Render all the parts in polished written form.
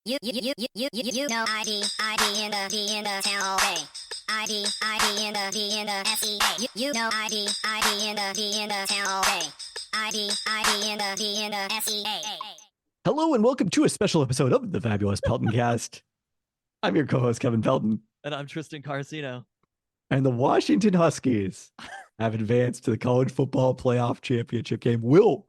You know ID in the town all day. ID in the SEA. You know ID in the town all day. ID in the SEA. Hello and welcome to a special episode of the Fabulous Pelton Cast. I'm your co-host Kevin Pelton. And I'm Tristan Carcino. And the Washington Huskies have advanced to the college football playoff championship game. Will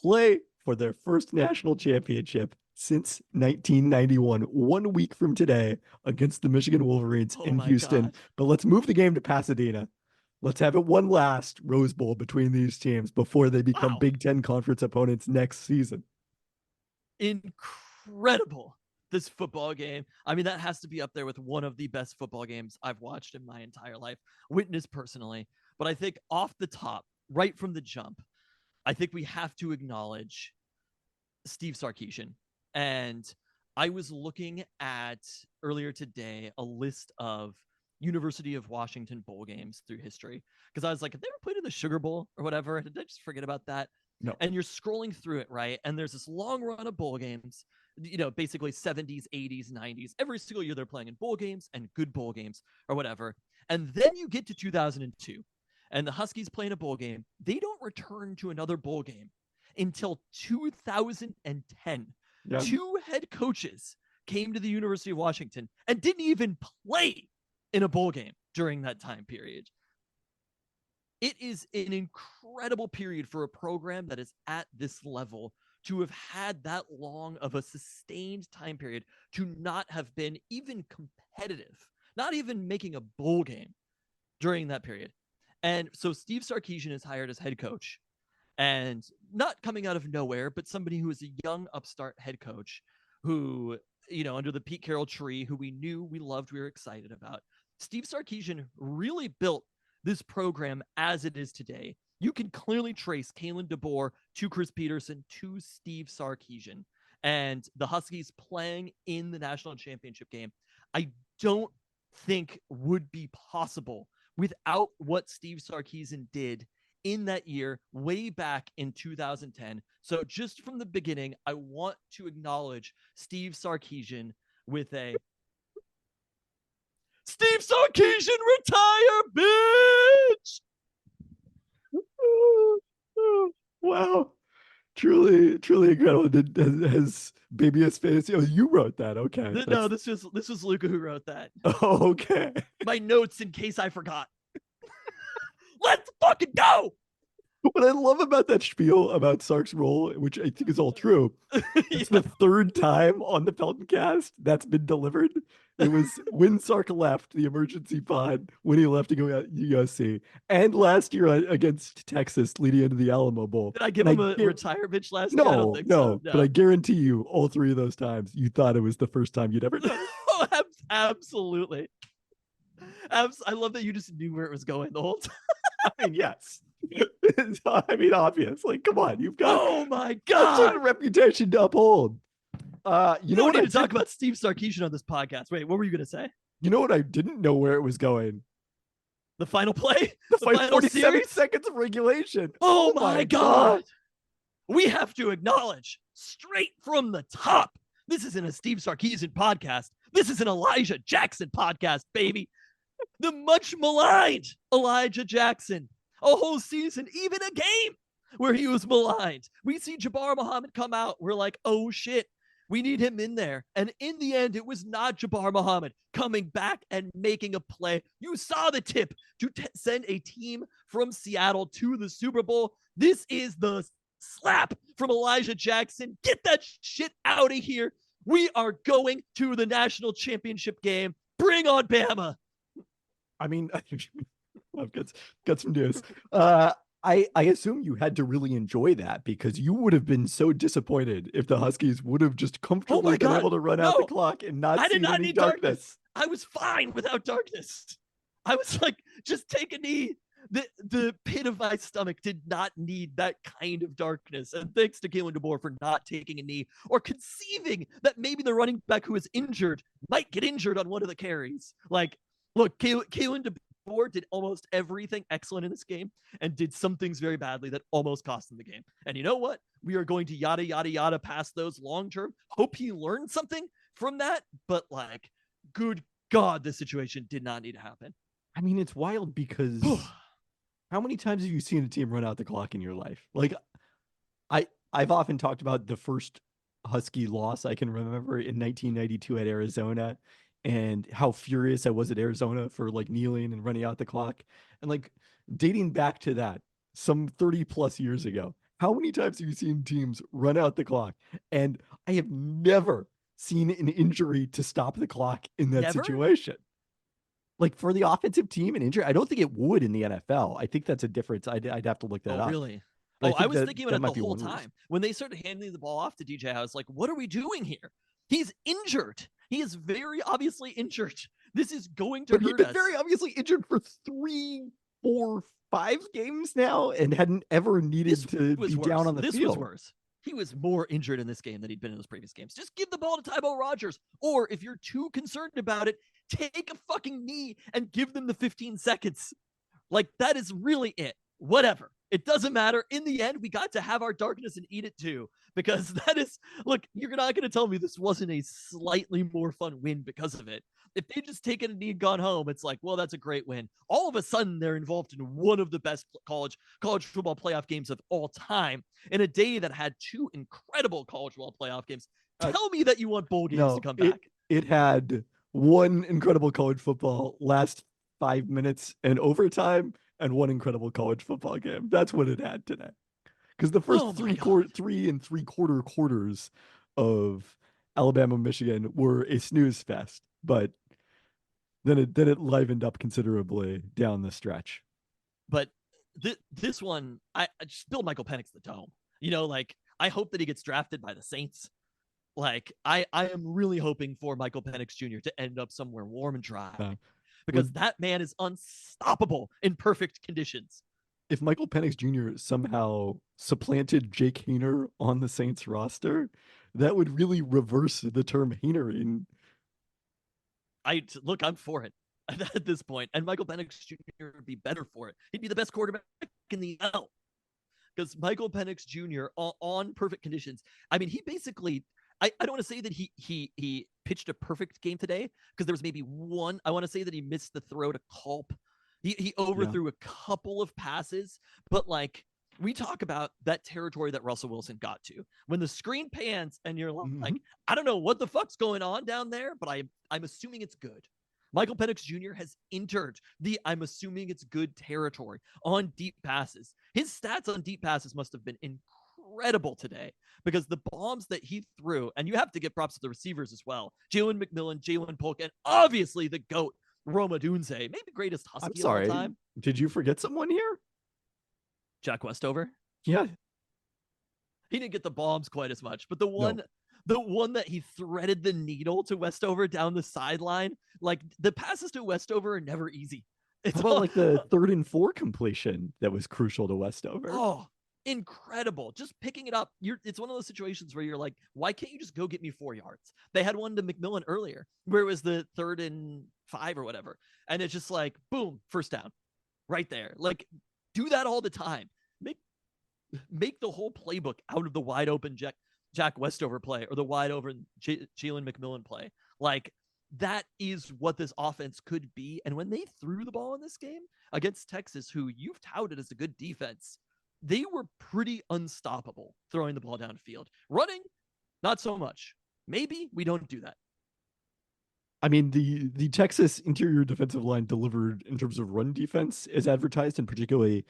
play for their first national championship since 1991, 1 week from today, against the Michigan Wolverines in Houston. God. But let's move the game to Pasadena. Let's have it one last Rose Bowl between these teams before they become Big Ten conference opponents next season. Incredible, this football game. I mean, that has to be up there with one of the best football games I've watched in my entire life, witnessed personally. But I think off the top, right from the jump, I think we have to acknowledge Steve Sarkisian. And I was looking at earlier today a list of University of Washington bowl games through history, because I was like, have they ever played in the Sugar Bowl or whatever? Did I just forget about that? No. And you're scrolling through it, right? And there's this long run of bowl games, you know, basically 70s, 80s, 90s. Every single year they're playing in bowl games and good bowl games or whatever. And then you get to 2002 and the Huskies play in a bowl game. They don't return to another bowl game until 2010. Yeah. Two head coaches came to the University of Washington and didn't even play in a bowl game during that time period. It is an incredible period for a program that is at this level to have had that long of a sustained time period to not have been even competitive, not even making a bowl game during that period. And so Steve Sarkisian is hired as head coach, and not coming out of nowhere, but somebody who is a young upstart head coach who, you know, under the Pete Carroll tree, who we knew, we loved, we were excited about. Steve Sarkisian really built this program as it is today. You can clearly trace Kalen DeBoer to Chris Peterson to Steve Sarkisian, and the Huskies playing in the national championship game, I don't think would be possible without what Steve Sarkisian did in that year, way back in 2010. So just from the beginning, I want to acknowledge Steve Sarkisian with a Steve Sarkisian retire, bitch! Wow. Truly incredible. Has Baby S Fantasy? Oh, you wrote that. Okay. No, this was Luca who wrote that. Oh, okay. My notes in case I forgot. Let's fucking go! What I love about that spiel about Sark's role, which I think is all true, it's the third time on the Pelton Cast that's been delivered. It was when Sark left the emergency pod, when he left to go at USC, and last year against Texas leading into the Alamo Bowl. Did I give him a retire bitch last year? I don't think so. No, but I guarantee you all three of those times you thought it was the first time you'd ever done it. Oh, absolutely. I love that you just knew where it was going the whole time. I mean, yes. I mean, obviously, come on, you've got oh my god, such a reputation to uphold. You know what? I need to talk about Steve Sarkisian on this podcast. Wait, what were you gonna say? You know what? I didn't know where it was going. The final play, the final 47 seconds of regulation. Oh my god! We have to acknowledge straight from the top. This isn't a Steve Sarkisian podcast. This is an Elijah Jackson podcast, baby. The much maligned Elijah Jackson. A whole season, even a game where he was maligned. We see Jabbar Muhammad come out. We're like, oh shit, we need him in there. And in the end, it was not Jabbar Muhammad coming back and making a play. You saw the tip to send a team from Seattle to the Super Bowl. This is the slap from Elijah Jackson. Get that shit out of here. We are going to the national championship game. Bring on Bama. I mean, I've got some news. I assume you had to really enjoy that, because you would have been so disappointed if the Huskies would have just comfortably been able to run out the clock and not see any darkness. I was fine without darkness. I was like, just take a knee. The pit of my stomach did not need that kind of darkness. And thanks to Kalen DeBoer for not taking a knee or conceiving that maybe the running back who is injured might get injured on one of the carries. Like, look, Kalen DeBoer did almost everything excellent in this game and did some things very badly that almost cost him the game. And you know what? We are going to yada, yada, yada past those long term. Hope he learned something from that, but like, good God, this situation did not need to happen. I mean, it's wild because how many times have you seen a team run out the clock in your life? Like, I've often talked about the first Husky loss I can remember in 1992 at Arizona, and how furious I was at Arizona for like kneeling and running out the clock. And like dating back to that, some 30 plus years ago, how many times have you seen teams run out the clock? And I have never seen an injury to stop the clock in that Never? situation. Like for the offensive team, an injury, I don't think it would in the NFL. I think that's a difference. I'd have to look that Oh, up. really? But I Oh, I think was that thinking about that it the might be whole one reason. time. When they started handing the ball off to DJ, I was like, what are we doing here? He's injured. He is very obviously injured. This is going to But he'd hurt been us. very obviously injured for 3, 4, 5 games now and hadn't ever needed This to was be worse. down on the This was field. worse. He was more injured in this game than he'd been in those previous games. Just give the ball to Tybo Rogers. Or if you're too concerned about it, take a fucking knee and give them the 15 seconds. Like, that is really it. Whatever. It doesn't matter. In the end, we got to have our darkness and eat it too. Because that is, look, you're not going to tell me this wasn't a slightly more fun win because of it. If they just taken a knee and gone home, it's like, well, that's a great win. All of a sudden, they're involved in one of the best college football playoff games of all time in a day that had 2 incredible college football playoff games. Uh, Tell me that you want bowl games to no, come it back. it had one incredible college football last 5 minutes and overtime, and one incredible college football game. That's what it had today. Because the first Oh my God. 3 and 3/4 quarters of Alabama Michigan were a snooze fest, but then it livened up considerably down the stretch. But this one, I just build Michael Penix the dome. Like, I hope that he gets drafted by the Saints. Like, I am really hoping for Michael Penix Jr. to end up somewhere warm and dry, Uh, because with that man is unstoppable in perfect conditions. If Michael Penix Jr. somehow supplanted Jake Hayner on the Saints roster, that would really reverse the term Haynering. Look, I'm for it at this point, and Michael Penix Jr. would be better for it. He'd be the best quarterback in the NFL, because Michael Penix Jr. on perfect conditions. I mean, he basically. I don't want to say that he pitched a perfect game today, because there was maybe one. I want to say that he missed the throw to Culp. He overthrew a couple of passes, but like, we talk about that territory that Russell Wilson got to when the screen pans and you're like, I don't know what the fuck's going on down there, but I'm assuming it's good. Michael Penix Jr. has entered the I'm assuming it's good territory on deep passes. His stats on deep passes must have been incredible today, because the bombs that he threw, and you have to give props to the receivers as well. Jalen McMillan, Jalen Polk, and obviously the GOAT, Roma Dunze, maybe greatest I'm Husky of all sorry. time. Did you forget someone here? Jack Westover. Yeah. He didn't get the bombs quite as much, but the one that he threaded the needle to Westover down the sideline, like, the passes to Westover are never easy. How about like the 3rd and 4 completion that was crucial to Westover? Oh, incredible. Just picking it up. It's one of those situations where you're like, why can't you just go get me 4 yards? They had one to McMillan earlier where it was the 3rd and 5 or whatever. And it's just like, boom, first down right there. Like, do that all the time. Make the whole playbook out of the wide open Jack Westover play, or the wide open Jalen McMillan play. Like, that is what this offense could be. And when they threw the ball in this game against Texas, who you've touted as a good defense, they were pretty unstoppable throwing the ball downfield. Running, not so much. Maybe we don't do that. I mean, the Texas interior defensive line delivered in terms of run defense as advertised, and particularly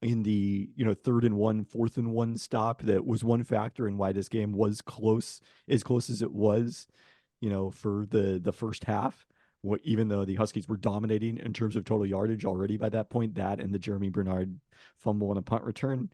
in the 3rd and 1, 4th and 1 stop. That was one factor in why this game was close as it was, for the first half. Even though the Huskies were dominating in terms of total yardage already by that point, that and the Jeremy Bernard fumble on a punt return.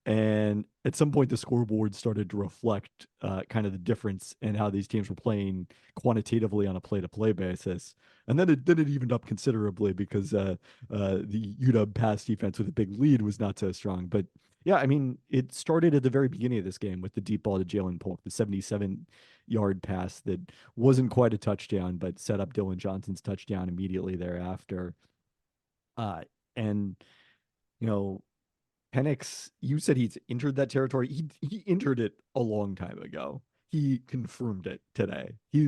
And at some point, the scoreboard started to reflect kind of the difference in how these teams were playing quantitatively on a play-to-play basis. And then it evened up considerably, because the UW pass defense with a big lead was not so strong. But yeah, I mean, it started at the very beginning of this game with the deep ball to Jalen Polk, the 77-yard pass that wasn't quite a touchdown, but set up Dylan Johnson's touchdown immediately thereafter. And Penix, you said he's entered that territory. He entered it a long time ago. he confirmed it today. He,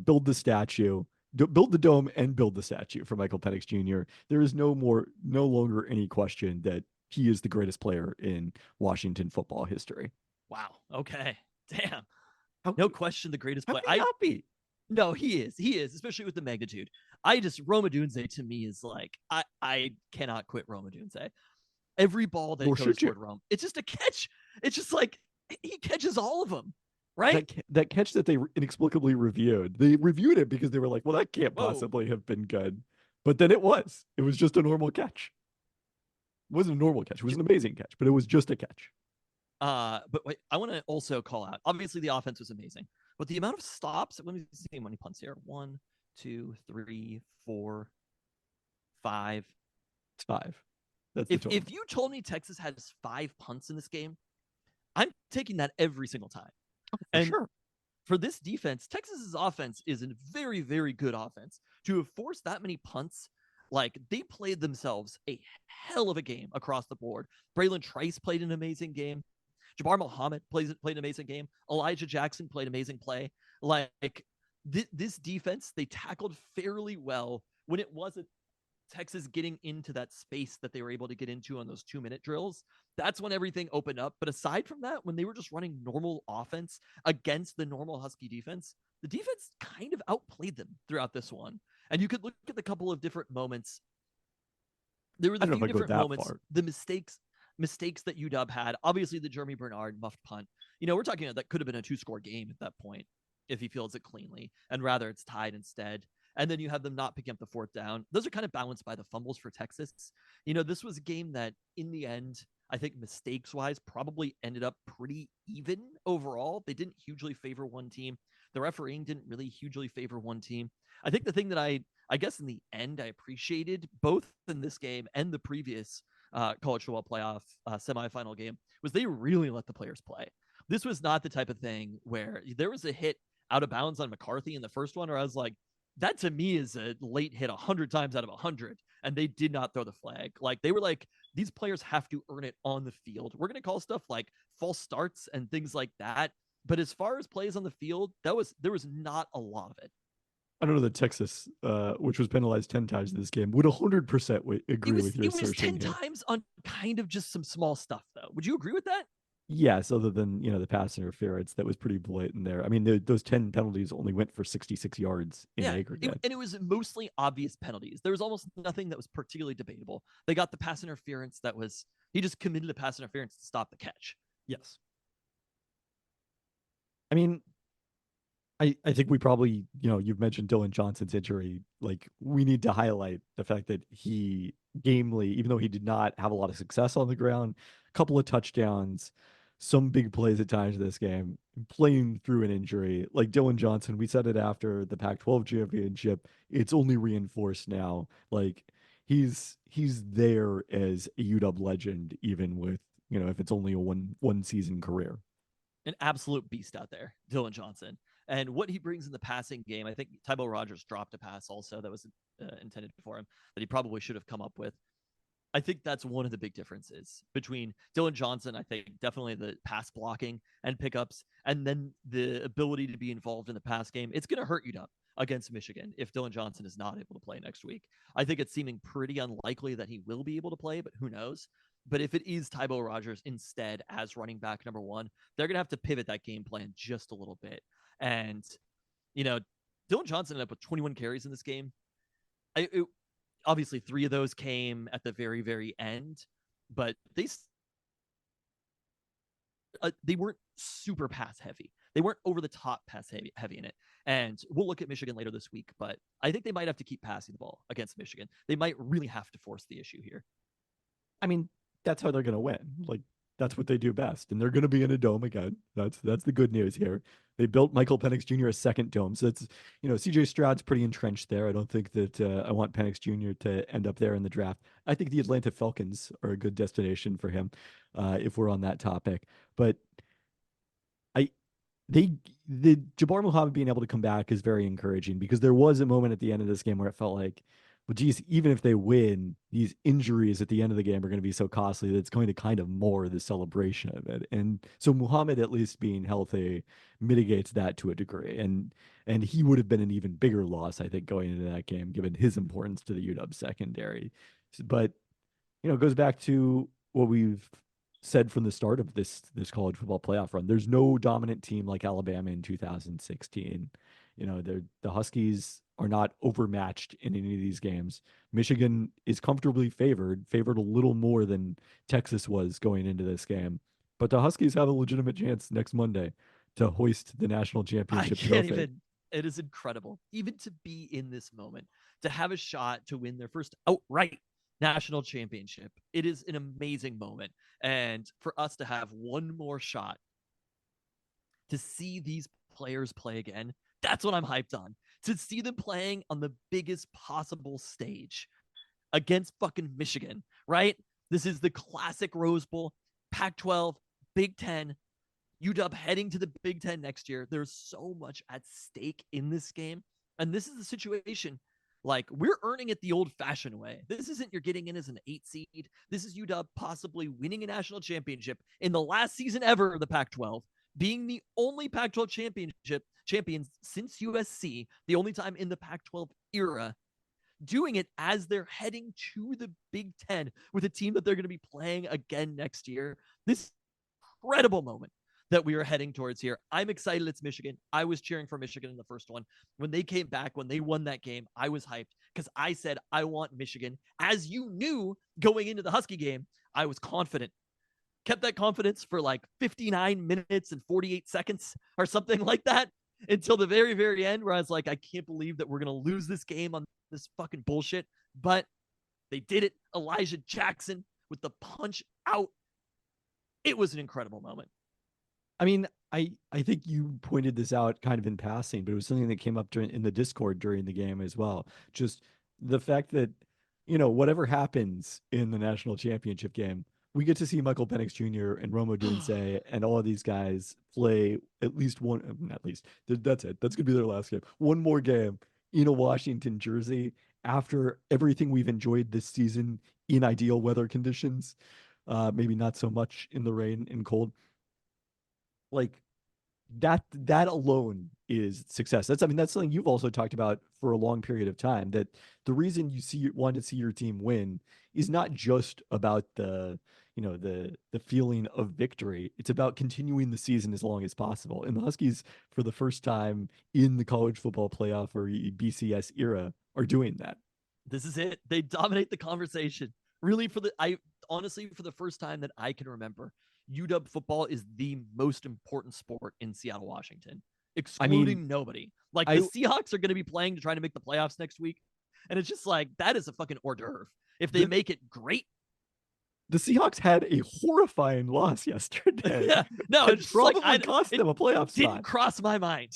build the statue, build the dome and build the statue for Michael Penix Jr. There is no longer any question that he is the greatest player in Washington football history. Wow. Okay. Damn. How, No question, the greatest how player. can he not be? No, he is. He is, especially with the magnitude. Roma Dunze to me is like I cannot quit Roma Dunze. Every ball that Nor goes should you. toward Rome, it's just a catch. It's just like he catches all of them, right? That catch that they inexplicably reviewed. They reviewed it because they were like, "Well, that can't Whoa. possibly have been good," but then it was. It was just a normal catch. It wasn't a normal catch. It was an amazing catch, but it was just a catch. But wait, I want to also call out. Obviously, the offense was amazing, but the amount of stops. Let me see how many punts here. 1, 2, 3, 4, 5. It's 5. That's the total. If you told me Texas has 5 punts in this game, I'm taking that every single time. For sure. For this defense, Texas's offense is a very, very good offense. To have forced that many punts, like they played themselves a hell of a game across the board. Braylon Trice played an amazing game. Jabbar Muhammad played an amazing game. Elijah Jackson played an amazing play. Like this defense, they tackled fairly well when it wasn't Texas getting into that space that they were able to get into on those 2-minute drills. That's when everything opened up. But aside from that, when they were just running normal offense against the normal Husky defense, the defense kind of outplayed them throughout this one. And you could look at the couple of different moments. There were the few different moments, the mistakes that UW had. Obviously, the Jeremy Bernard muffed punt. We're talking about that could have been a 2-score game at that point if he fields it cleanly, and rather it's tied instead. And then you have them not picking up the 4th down. Those are kind of balanced by the fumbles for Texas. This was a game that in the end, I think mistakes-wise, probably ended up pretty even overall. They didn't hugely favor one team. The refereeing didn't really hugely favor one team. I think the thing that I guess in the end I appreciated both in this game and the previous college football playoff semifinal game was they really let the players play. This was not the type of thing where there was a hit out of bounds on McCarthy in the first one where I was like, that to me is a late hit 100 times out of 100. And they did not throw the flag. Like they were like, these players have to earn it on the field. We're going to call stuff like false starts and things like that. But as far as plays on the field, there was not a lot of it. I don't know that Texas, which was penalized 10 times in this game, would 100% agree with your assertion. It was 10 times on kind of just some small stuff, though. Would you agree with that? Yes, other than, the pass interference that was pretty blatant there. I mean, those 10 penalties only went for 66 yards in aggregate. And it was mostly obvious penalties. There was almost nothing that was particularly debatable. They got the pass interference that was, he just committed a pass interference to stop the catch. Yes. I mean, I think we probably, you've mentioned Dylan Johnson's injury. Like, we need to highlight the fact that he gamely, even though he did not have a lot of success on the ground, a couple of touchdowns, some big plays at times in this game, playing through an injury. Like Dylan Johnson, we said it after the Pac-12 championship. It's only reinforced now. Like, he's there as a UW legend, even with, if it's only a one season career. An absolute beast out there, Dylan Johnson. And what he brings in the passing game, I think Tybo Rogers dropped a pass also that was intended for him that he probably should have come up with. I think that's one of the big differences between Dylan Johnson, I think definitely the pass blocking and pickups, and then the ability to be involved in the pass game. It's going to hurt UW against Michigan if Dylan Johnson is not able to play next week. I think it's seeming pretty unlikely that he will be able to play, but who knows? But if it is Tybo Rogers instead as running back number 1, they're going to have to pivot that game plan just a little bit. And, Dylan Johnson ended up with 21 carries in this game. Obviously, 3 of those came at the very, very end, but they weren't super pass heavy. They weren't over the top pass heavy in it. And we'll look at Michigan later this week, but I think they might have to keep passing the ball against Michigan. They might really have to force the issue here. I mean, that's how they're going to win. Like, that's what they do best. And they're going to be in a dome again. That's the good news here. They built Michael Penix Jr. a second dome. So it's, CJ Stroud's pretty entrenched there. I don't think that I want Penix Jr. to end up there in the draft. I think the Atlanta Falcons are a good destination for him if we're on that topic. But the Jabbar Muhammad being able to come back is very encouraging because there was a moment at the end of this game where it felt like but geez, even if they win, these injuries at the end of the game are going to be so costly that it's going to kind of mar the celebration of it. And so Muhammad, at least being healthy, mitigates that to a degree. And he would have been an even bigger loss, I think, going into that game, given his importance to the UW secondary. But it goes back to what we've said from the start of this college football playoff run. There's no dominant team like Alabama in 2016. The Huskies are not overmatched in any of these games. Michigan is comfortably favored a little more than Texas was going into this game. But the Huskies have a legitimate chance next Monday to hoist the national I championship can't trophy. even. It is incredible, even to be in this moment, to have a shot to win their first outright national championship. It is an amazing moment, and for us to have one more shot to see these players play again, that's what I'm hyped on. To see them playing on the biggest possible stage against fucking Michigan, right? This is the classic Rose Bowl, Pac 12, Big 10, UW heading to the Big 10 next year. There's so much at stake in this game. And this is the situation. Like, we're earning it the old fashioned way. This isn't you're getting in as an 8 seed. This is UW possibly winning a national championship in the last season ever of the Pac 12, being the only Pac 12 champions since USC, the only time in the Pac 12 era, doing it as they're heading to the Big Ten with a team that they're going to be playing again next year. This incredible moment that we are heading towards here. I'm excited it's Michigan. I was cheering for Michigan in the first one. When they came back, when they won that game, I was hyped because I said, I want Michigan. As you knew going into the Husky game, I was confident. Kept that confidence for like 59 minutes and 48 seconds or something like that until the very, very end, where I was like, I can't believe that we're going to lose this game on this fucking bullshit. But they did it. Elijah Jackson with the punch out. It was an incredible moment. I mean, I think you pointed this out kind of in passing, but it was something that came up in the Discord during the game as well. Just the fact that, whatever happens in the national championship game, we get to see Michael Penix Jr. and Rome Odunze and all of these guys play at least one, at least, that's it. That's going to be their last game. One more game in a Washington jersey after everything we've enjoyed this season in ideal weather conditions. Maybe not so much in the rain and cold. Like, that alone is success. That's something you've also talked about for a long period of time, that the reason you want to see your team win is not just about the feeling of victory. It's about continuing the season as long as possible. And the Huskies, for the first time in the college football playoff or BCS era, are doing that. This is it. They dominate the conversation. Really, for the first time that I can remember, UW football is the most important sport in Seattle, Washington, excluding nobody. Like, the Seahawks are going to be playing to try to make the playoffs next week. And it's just like, that is a fucking hors d'oeuvre. If they make it, great. The Seahawks had a horrifying loss yesterday. Yeah, no, it's probably like, cost them a playoff spot. Didn't cross my mind.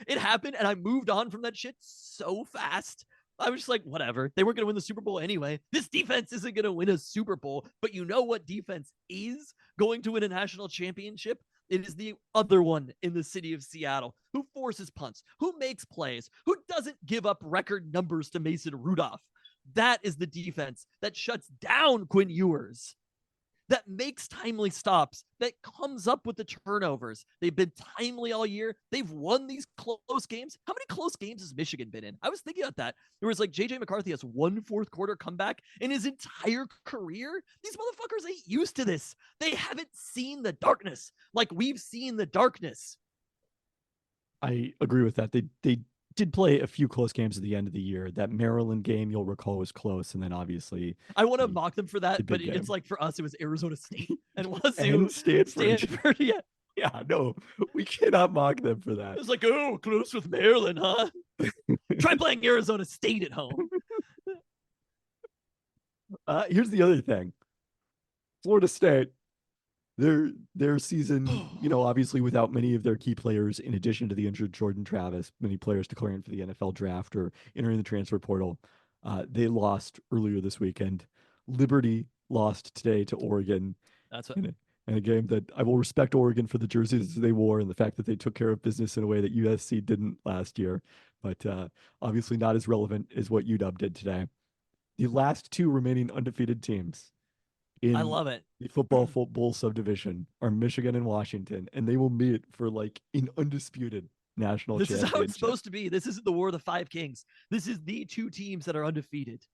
It happened, and I moved on from that shit so fast. I was just like, whatever. They weren't going to win the Super Bowl anyway. This defense isn't going to win a Super Bowl. But you know what defense is going to win a national championship? It is the other one in the city of Seattle, who forces punts, who makes plays, who doesn't give up record numbers to Mason Rudolph. That is the defense that shuts down Quinn Ewers, that makes timely stops, that comes up with the turnovers. They've been timely all year. They've won these close games. How many close games has Michigan been in? I was thinking about that. There was like JJ McCarthy has one fourth quarter comeback in his entire career. These motherfuckers ain't used to this. They haven't seen the darkness like we've seen the darkness. I agree with that. They did play a few close games at the end of the year. That Maryland game, you'll recall, was close, and then obviously I want to mock them for that, but it's like, for us, it was Arizona State and Wazoo, Stanford. Yeah, no, we cannot mock them for that. It's like, oh, close with Maryland, huh? Try playing Arizona State at home. Here's the other thing. Florida State, their season, obviously without many of their key players, in addition to the injured Jordan Travis, many players declaring for the NFL draft or entering the transfer portal, they lost earlier this weekend. Liberty lost today to Oregon. That's what. In a game that I will respect Oregon for the jerseys they wore and the fact that they took care of business in a way that USC didn't last year. but obviously not as relevant as what UW did today. The last two remaining undefeated teams I in love it. the football bowl subdivision are Michigan and Washington, and they will meet for like an undisputed national This is how it's championship. supposed to be. This isn't the War of the Five Kings. This is the two teams that are undefeated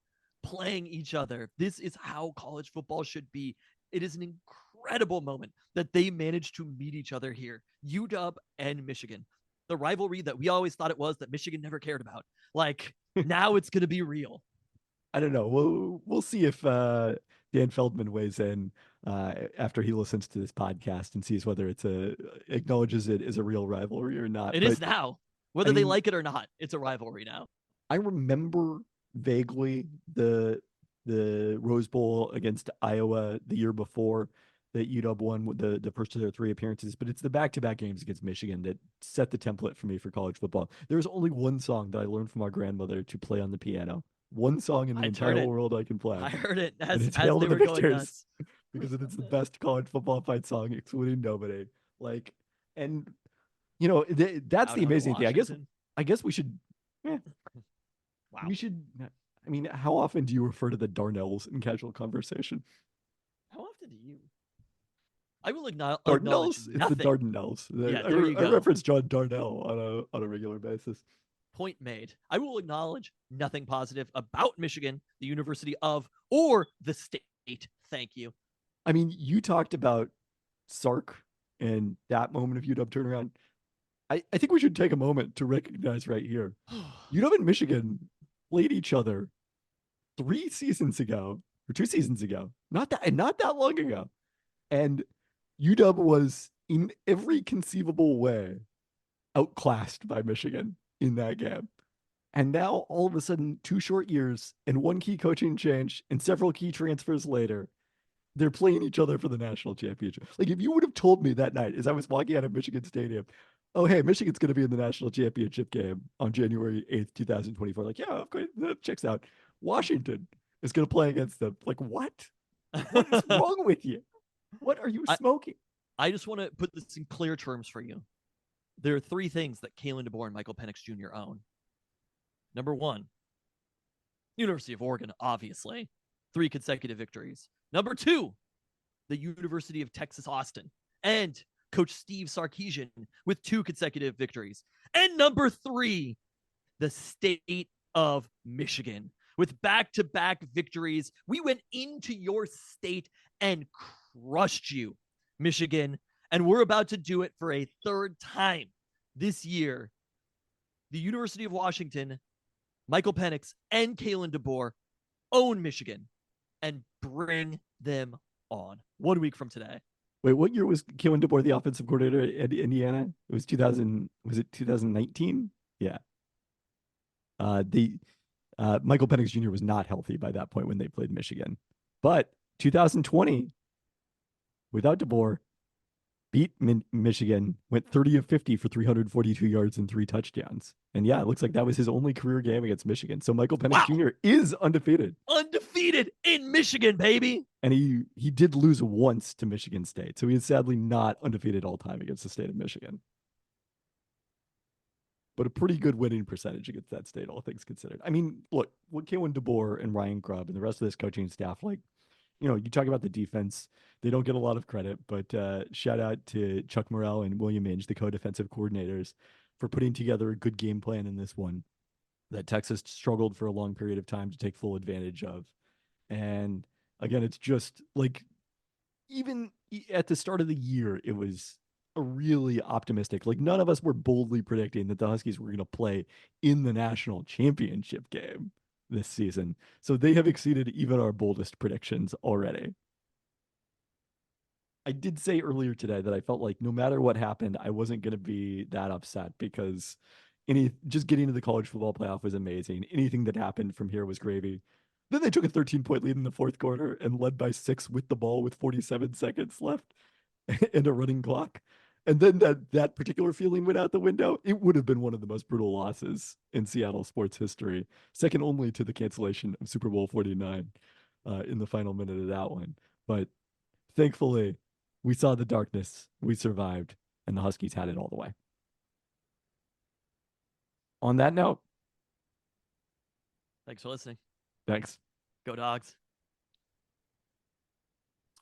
playing each other. This is how college football should be. It is an incredible moment that they managed to meet each other here, UW and Michigan. The rivalry that we always thought it was that Michigan never cared about. Like, now it's going to be real. I don't know. We'll see if Dan Feldman weighs in after he listens to this podcast and sees whether acknowledges it as a real rivalry or not. It But is now. Whether I they mean, like it or not, it's a rivalry now. I remember vaguely the Rose Bowl against Iowa the year before that UW won with the first of their three appearances, but it's the back-to-back games against Michigan that set the template for me for college football. There's only one song that I learned from our grandmother to play on the piano. One song in the entire world I can play. I heard it and as it's they Hail to were the going Victors nuts. because it's the best college football fight song, excluding Nobody. Like, and you know that's Out the on amazing thing. Washington. I guess we should. Wow. We should. I mean, how often do you refer to the Darnells in casual conversation? How often do you? I will acknowledge Darnells? It's nothing. the Dardanelles. Yeah, there you go. I reference John Darnell on a regular basis. Point made. I will acknowledge nothing positive about Michigan, the University of, or the state. Thank you. I mean, you talked about Sark and that moment of UW turnaround. I think we should take a moment to recognize right here. UW and Michigan played each other 3 seasons ago or 2 seasons ago. Not that long ago. And UW was in every conceivable way outclassed by Michigan in that game. And now all of a sudden, 2 short years and 1 key coaching change and several key transfers later, they're playing each other for the national championship. Like if you would have told me that night as I was walking out of Michigan Stadium, oh, hey, Michigan's going to be in the national championship game on January 8th, 2024. Like, yeah, of course, that checks out. Washington is going to play against them. Like, what? What is wrong with you? What are you smoking? I just want to put this in clear terms for you. There are 3 things that Kalen DeBoer and Michael Penix Jr. own. Number 1, University of Oregon, obviously, 3 consecutive victories. Number 2, the University of Texas Austin and Coach Steve Sarkisian with 2 consecutive victories. And number 3, the state of Michigan with back-to-back victories. We went into your state and crushed you, Michigan, and we're about to do it for a 3rd time this year. The University of Washington, Michael Penix, and Kalen DeBoer own Michigan and bring them on 1 week from today. Wait, what year was Kalen DeBoer the offensive coordinator at Indiana? It was 2000. Was it 2019? Yeah. Michael Penix Jr. was not healthy by that point when they played Michigan, but 2020 without DeBoer beat Michigan, went 30 of 50 for 342 yards and 3 touchdowns. And yeah, it looks like that was his only career game against Michigan. So Michael Penix Jr. is undefeated. Undefeated in Michigan, baby. And he did lose once to Michigan State. So he is sadly not undefeated all time against the state of Michigan. But a pretty good winning percentage against that state, all things considered. I mean, look, what Kalen DeBoer and Ryan Grubb and the rest of this coaching staff, like, you know, you talk about the defense, they don't get a lot of credit, but shout out to Chuck Morrell and William Inge, the co-defensive coordinators, for putting together a good game plan in this one that Texas struggled for a long period of time to take full advantage of. And again, it's just like, even at the start of the year, it was a really optimistic, like none of us were boldly predicting that the Huskies were going to play in the national championship game this season. So they have exceeded even our boldest predictions already. I did say earlier today that I felt like no matter what happened, I wasn't going to be that upset because just getting to the college football playoff was amazing. Anything that happened from here was gravy. Then they took a 13-point lead in the 4th quarter and led by 6 with the ball with 47 seconds left and a running clock. And then that particular feeling went out the window. It would have been one of the most brutal losses in Seattle sports history, second only to the cancellation of Super Bowl 49 in the final minute of that one. But thankfully, we saw the darkness, we survived, and the Huskies had it all the way. On that note, Thanks for listening. thanks. Go Dogs.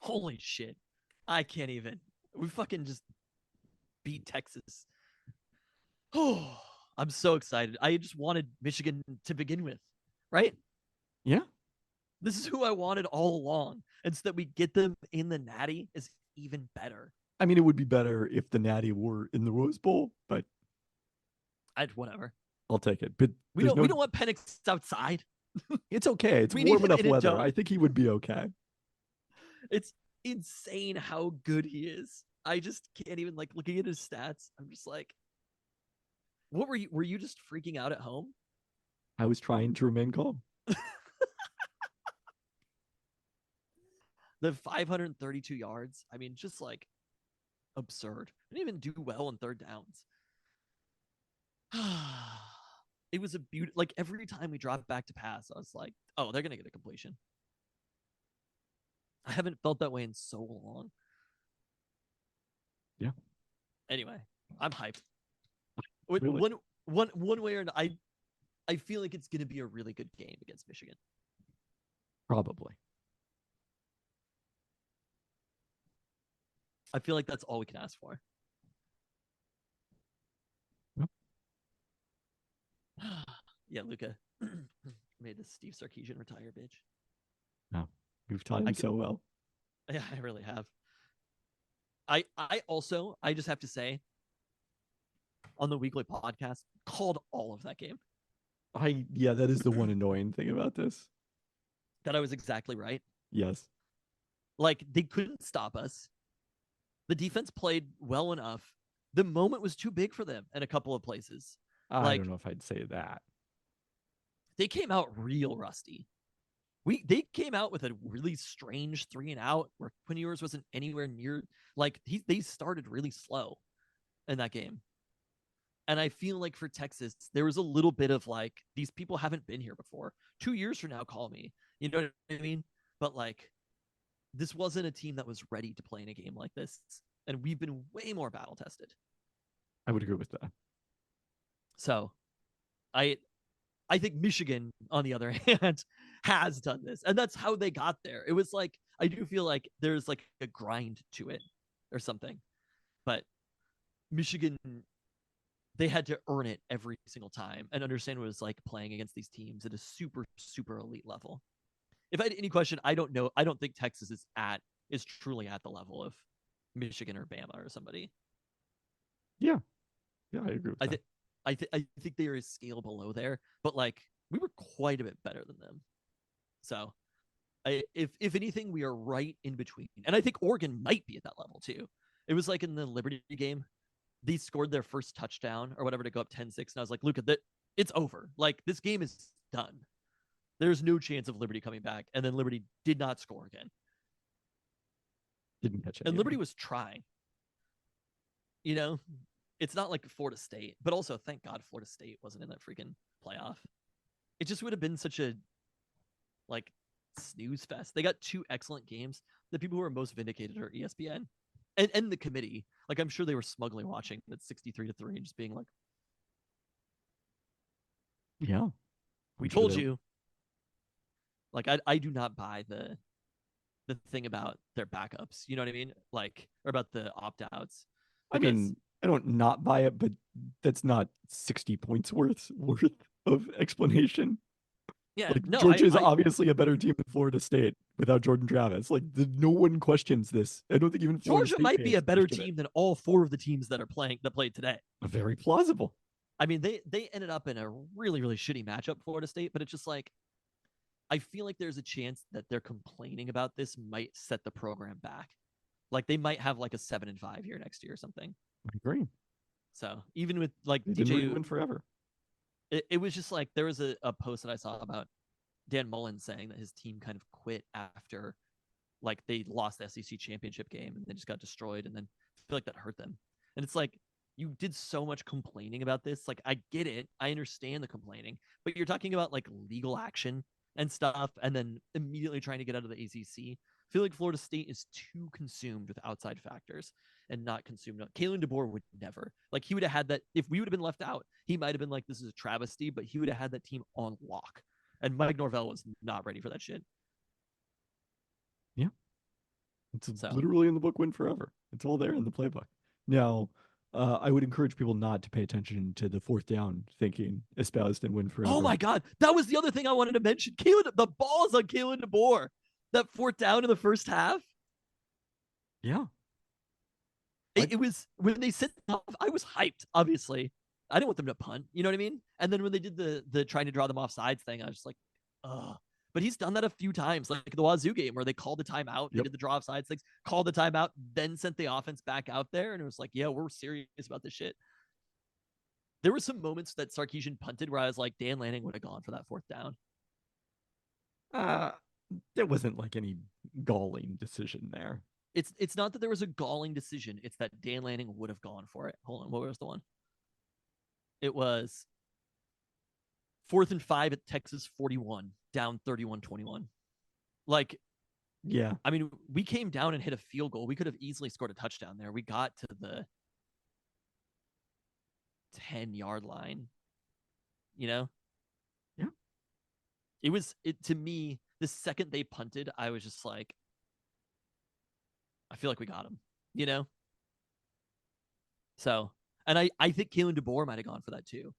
Holy shit. I can't even. We fucking just beat Texas. Oh, I'm so excited. I just wanted Michigan to begin with, right? Yeah. This is who I wanted all along. And so that we get them in the Natty is even better. I mean, it would be better if the Natty were in the Rose Bowl, but Whatever. I'll take it. But We don't want Penix outside. It's okay. It's We need warm him enough in a weather. dome. I think he would be okay. It's insane how good he is. I just can't even, like, looking at his stats. I'm just like, what were you just freaking out at home? I was trying to remain calm. The 532 yards. I mean, just like absurd. Didn't even do well on third downs. It was a beauty. Like every time we dropped back to pass, I was like, oh, they're gonna get a completion. I haven't felt that way in so long. Yeah. Anyway, I'm hyped. Really? One way or another, I feel like it's gonna be a really good game against Michigan. Probably. I feel like that's all we can ask for. Yep. Yeah, Luca made the Steve Sarkisian retire, bitch. No, you've taught him so well. Yeah, I really have. I just have to say, on the weekly podcast, called all of that game. Yeah, that is the one annoying thing about this. That I was exactly right. Yes. Like, they couldn't stop us. The defense played well enough. The moment was too big for them in a couple of places. I don't know if I'd say that. They came out real rusty. They came out with a really strange 3-and-out where Quinn Ewers wasn't anywhere near. Like, they started really slow in that game. And I feel like for Texas, there was a little bit of like, these people haven't been here before. 2 years from now, call me. You know what I mean? But like, this wasn't a team that was ready to play in a game like this. And we've been way more battle tested. I would agree with that. So I think Michigan, on the other hand, has done this. And that's how they got there. It was like, I do feel like there's like a grind to it or something. But Michigan, they had to earn it every single time and understand what it was like playing against these teams at a super, super elite level. If I had any question, I don't know. I don't think Texas is truly at the level of Michigan or Bama or somebody. Yeah. Yeah, I agree with that. I think they are a scale below there, but like we were quite a bit better than them. So if anything, we are right in between. And I think Oregon might be at that level too. It was like in the Liberty game, they scored their first touchdown or whatever to go up 10-6. And I was like, Luca, it's over. Like, this game is done. There's no chance of Liberty coming back. And then Liberty did not score again. Didn't catch it. And Liberty was trying. You know, it's not like Florida State, but also thank God Florida State wasn't in that freaking playoff. It just would have been such a like snooze fest. They got 2 excellent games. The people who are most vindicated are ESPN and the committee. Like, I'm sure they were smugly watching at 63-3 and just being like, yeah, we told you. Like, I do not buy the thing about their backups. You know what I mean? Like, or about the opt-outs. I mean, I don't not buy it, but that's not 60 points worth of explanation. Yeah, like, no, Georgia is obviously a better team than Florida State without Jordan Travis. Like, no one questions this. I don't think even Florida Georgia State might be a better question team than all 4 of the teams that played today. Very plausible. I mean, they ended up in a really, really shitty matchup, Florida State, but it's just like, I feel like there's a chance that they're complaining about this might set the program back. Like, they might have like a 7-5 year next year or something. I agree. So even with like they didn't win forever. It was just like there was a post that I saw about Dan Mullen saying that his team kind of quit after like they lost the SEC championship game and they just got destroyed, and then I feel like that hurt them. And it's like, you did so much complaining about this. Like, I get it. I understand the complaining, but you're talking about like legal action and stuff, and then immediately trying to get out of the ACC. I feel like Florida State is too consumed with outside factors. and not consumed. Kalen DeBoer would never. Like, he would have had that. If we would have been left out, he might have been like, this is a travesty, but he would have had that team on lock. And Mike Norvell was not ready for that shit. Yeah. It's So. literally in the book Win Forever. It's all there in the playbook. Now, I would encourage people not to pay attention to the fourth down thinking espoused in Win Forever. Oh my God. That was the other thing I wanted to mention. The balls on Kalen DeBoer. That fourth down in the first half. Yeah. It was when they sent off, I was hyped, obviously. I didn't want them to punt. You know what I mean? And then when they did the trying to draw them off sides thing, I was just like, ugh. But he's done that a few times, like the Wazoo game where they called the timeout, they did the draw off sides things, called the timeout, then sent the offense back out there. And it was like, yeah, we're serious about this shit. There were some moments that Sarkisian punted where I was like, Dan Lanning would have gone for that fourth down. There wasn't like any galling decision there. It's not that there was a galling decision. It's that Dan Lanning would have gone for it. Hold on. What was the one? It was 4th and 5 at Texas 41, down 31-21. Like, yeah. I mean, we came down and hit a field goal. We could have easily scored a touchdown there. We got to the 10-yard line, you know? Yeah. It to me, the second they punted, I was just like, I feel like we got him, you know? So, and I think Kalen DeBoer might have gone for that too.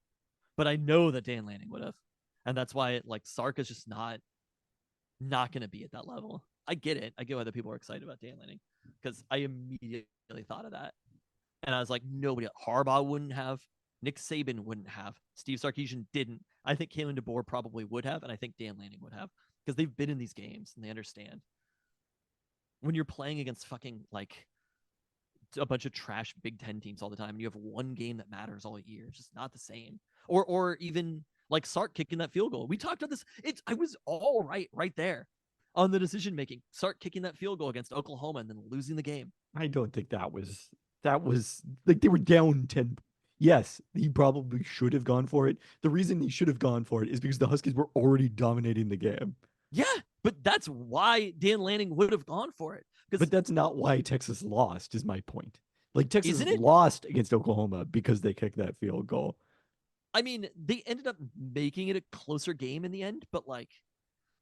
But I know that Dan Lanning would have. And that's why Sark is just not going to be at that level. I get it. I get why the people are excited about Dan Lanning because I immediately thought of that. And I was like, nobody, Harbaugh wouldn't have, Nick Saban wouldn't have, Steve Sarkisian didn't. I think Kalen DeBoer probably would have, and I think Dan Lanning would have because they've been in these games and they understand. When you're playing against fucking a bunch of trash Big Ten teams all the time, and you have one game that matters all year, it's just not the same. Or even like Sark kicking that field goal. We talked about this. I was all right there on the decision making. Sark kicking that field goal against Oklahoma and then losing the game. I don't think that was like they were down 10. Yes, he probably should have gone for it. The reason he should have gone for it is because the Huskies were already dominating the game. Yeah, but that's why Dan Lanning would have gone for it. But that's not why Texas lost, is my point. Like, Texas Isn't it? lost against Oklahoma because they kicked that field goal. I mean, they ended up making it a closer game in the end, but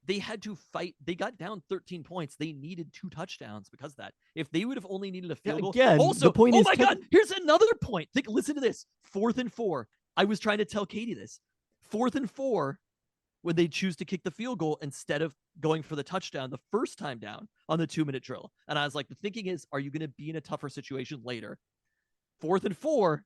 they had to fight. They got down 13 points. They needed 2 touchdowns because of that. If they would have only needed a field goal. Again, also, the point is, my God, here's another point. Listen to this. 4th and 4. I was trying to tell Katie this. 4th and 4, when they choose to kick the field goal instead of going for the touchdown the first time down on the 2-minute drill. And I was like, the thinking is, are you going to be in a tougher situation later? 4th and 4,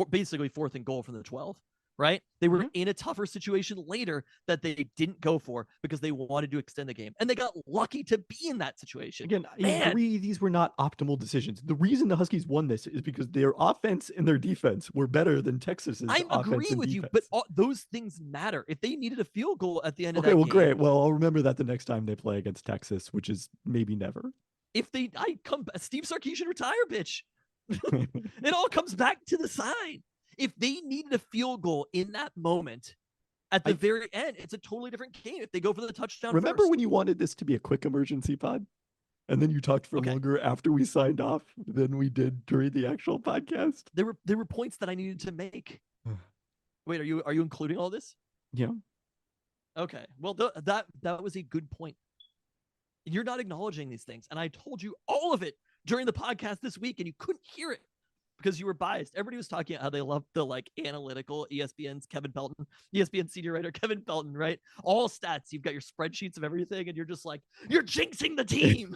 basically 4th and goal from the 12, right? They were in a tougher situation later that they didn't go for because they wanted to extend the game. And they got lucky to be in that situation. Again, I agree these were not optimal decisions. The reason the Huskies won this is because their offense and their defense were better than Texas's offense and defense. I agree with you, but those things matter. If they needed a field goal at the end of that game. Okay, well, great. game, well, I'll remember that the next time they play against Texas, which is maybe never. Steve Sarkisian retire, bitch. It all comes back to the sign. If they needed a field goal in that moment, at the very end, it's a totally different game. If they go for the touchdown, remember when you wanted this to be a quick emergency pod, and then you talked for longer after we signed off than we did during the actual podcast? There were points that I needed to make. Wait, are you including all this? Yeah. Okay. Well, that was a good point. You're not acknowledging these things, and I told you all of it during the podcast this week, and you couldn't hear it because you were biased. Everybody was talking about how they love the analytical ESPN's Kevin Pelton, ESPN senior writer Kevin Pelton, right? All stats. You've got your spreadsheets of everything, and you're just like, you're jinxing the team.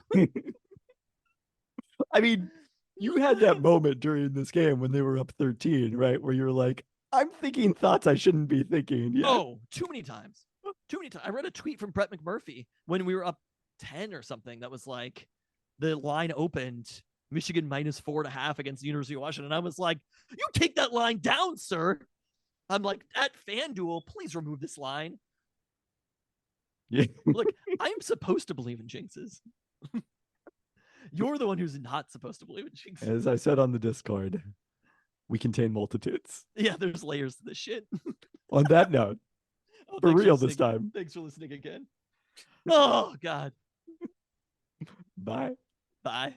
I mean, you had that moment during this game when they were up 13, right? Where you're like, I'm thinking thoughts I shouldn't be thinking. Yeah. Oh, too many times. I read a tweet from Brett McMurphy when we were up 10 or something that was like, the line opened Michigan -4.5 against the University of Washington. I was like, you take that line down, sir. I'm like, at FanDuel, please remove this line. Yeah. Look, I'm supposed to believe in jinxes. You're the one who's not supposed to believe in jinxes. As I said on the Discord, we contain multitudes. Yeah, there's layers to this shit. On that note, for real this time. Thanks for listening again. Oh, God. Bye. Bye.